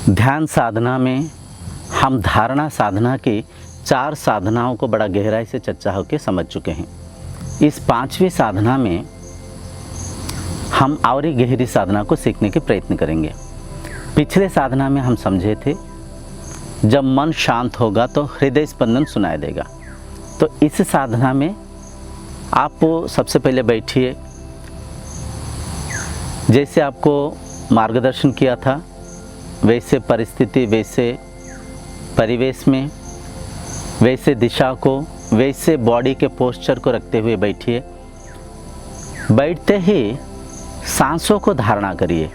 ध्यान साधना में हम धारणा साधना की 4 साधनाओं को बड़ा गहराई से चर्चा होकर समझ चुके हैं। इस 5वीं साधना में हम और एक गहरी साधना को सीखने के प्रयत्न करेंगे। पिछले साधना में हम समझे थे जब मन शांत होगा तो हृदय स्पंदन सुनाई देगा। तो इस साधना में आप सबसे पहले बैठिए, जैसे आपको मार्गदर्शन किया था वैसे परिस्थिति, वैसे परिवेश में, वैसे दिशा को, वैसे बॉडी के पोस्चर को रखते हुए बैठिए। बैठते ही सांसों को धारणा करिए।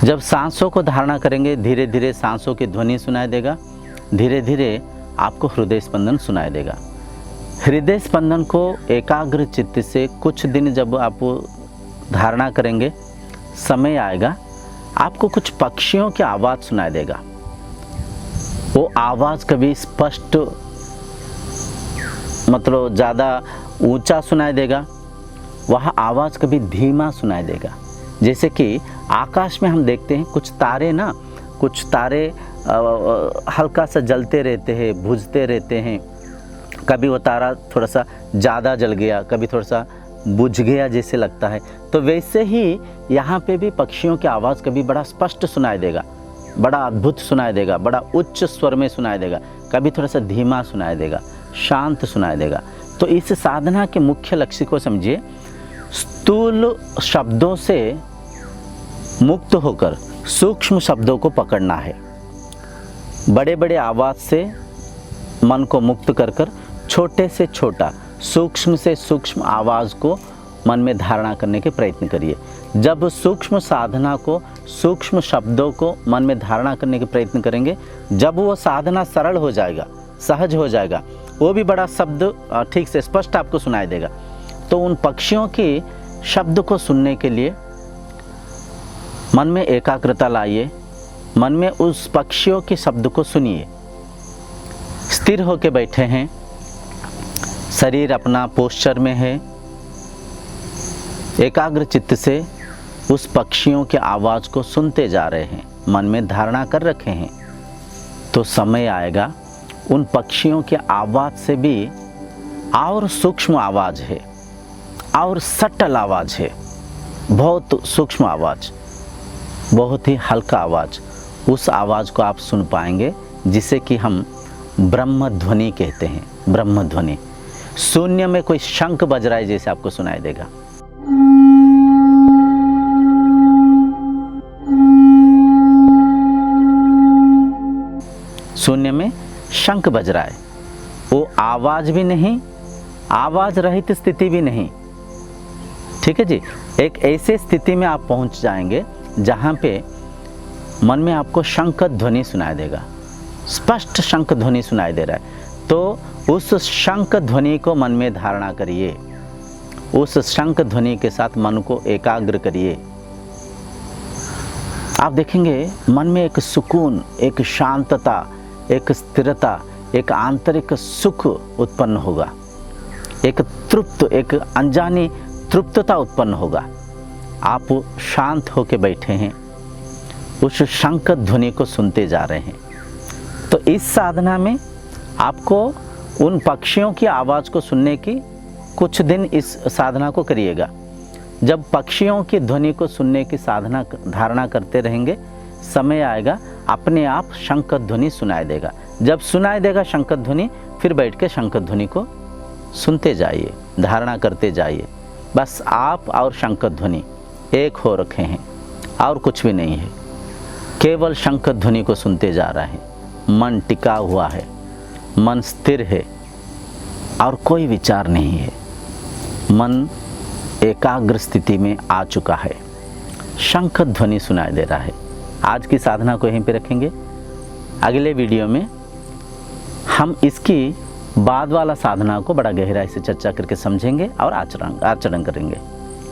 जब सांसों को धारणा करेंगे धीरे धीरे सांसों की ध्वनि सुनाई देगा, धीरे धीरे आपको हृदय स्पंदन सुनाई देगा। हृदय स्पंदन को एकाग्र चित्त से कुछ दिन जब आप धारणा करेंगे, समय आएगा आपको कुछ पक्षियों की आवाज़ सुनाई देगा। वो आवाज़ कभी स्पष्ट मतलब ज़्यादा ऊंचा सुनाई देगा, वह आवाज़ कभी धीमा सुनाई देगा। जैसे कि आकाश में हम देखते हैं कुछ तारे हल्का सा जलते रहते हैं, बुझते रहते हैं। कभी वो तारा थोड़ा सा ज़्यादा जल गया, कभी थोड़ा सा बुझ गया जैसे लगता है। तो वैसे ही यहाँ पे भी पक्षियों की आवाज़ कभी बड़ा स्पष्ट सुनाई देगा, बड़ा अद्भुत सुनाई देगा, बड़ा उच्च स्वर में सुनाई देगा, कभी थोड़ा सा धीमा सुनाई देगा, शांत सुनाई देगा। तो इस साधना के मुख्य लक्ष्य को समझिए। स्थूल शब्दों से मुक्त होकर सूक्ष्म शब्दों को पकड़ना है। बड़े बड़े आवाज़ से मन को मुक्त कर छोटे से छोटा, सूक्ष्म से सूक्ष्म आवाज़ को मन में धारणा करने के प्रयत्न करिए। जब सूक्ष्म साधना को, सूक्ष्म शब्दों को मन में धारणा करने के प्रयत्न करेंगे, जब वो साधना सरल हो जाएगा, सहज हो जाएगा, वो भी बड़ा शब्द ठीक से स्पष्ट आपको सुनाई देगा। तो उन पक्षियों के शब्द को सुनने के लिए मन में एकाग्रता लाइए, मन में उस पक्षियों के शब्द को सुनिए। स्थिर होकर बैठे हैं, शरीर अपना पोस्चर में है, एकाग्र चित्त से उस पक्षियों की आवाज़ को सुनते जा रहे हैं, मन में धारणा कर रखे हैं। तो समय आएगा उन पक्षियों की आवाज़ से भी और सूक्ष्म आवाज़ है, और सटल आवाज़ है, बहुत सूक्ष्म आवाज़, बहुत ही हल्का आवाज़। उस आवाज़ को आप सुन पाएंगे जिसे कि हम ब्रह्म ध्वनि कहते हैं। ब्रह्म ध्वनि शून्य में कोई शंख बज रहा है जैसे आपको सुनाई देगा। शून्य में शंख बज रहा है, वो आवाज़ भी नहीं, आवाज़ रहित स्थिति भी नहीं। ठीक है जी। एक ऐसे स्थिति में आप पहुंच जाएंगे जहां पे मन में आपको शंख ध्वनि सुनाई देगा, स्पष्ट शंख ध्वनि सुनाई दे रहा है। तो उस शंख ध्वनि को मन में धारणा करिए, उस शंख ध्वनि के साथ मन को एकाग्र करिए। आप देखेंगे मन में एक सुकून, एक शांतता, एक स्थिरता, एक आंतरिक सुख उत्पन्न होगा, एक तृप्त, एक अनजानी तृप्तता उत्पन्न होगा। आप शांत होकर बैठे हैं, उस शंख ध्वनि को सुनते जा रहे हैं। तो इस साधना में आपको उन पक्षियों की आवाज़ को सुनने की कुछ दिन इस साधना को करिएगा। जब पक्षियों की ध्वनि को सुनने की साधना धारणा करते रहेंगे, समय आएगा अपने आप शंख ध्वनि सुनाई देगा। जब सुनाई देगा शंख ध्वनि, फिर बैठ के शंख ध्वनि को सुनते जाइए, धारणा करते जाइए। बस आप और शंख ध्वनि एक हो रखे हैं और कुछ भी नहीं है, केवल शंख ध्वनि को सुनते जा रहा है। मन टिका हुआ है, मन स्थिर है और कोई विचार नहीं है, मन एकाग्र स्थिति में आ चुका है, शंख ध्वनि सुनाई दे रहा है। आज की साधना को यहीं पे रखेंगे। अगले वीडियो में हम इसकी बाद वाला साधना को बड़ा गहराई से चर्चा करके समझेंगे और आचरण करेंगे।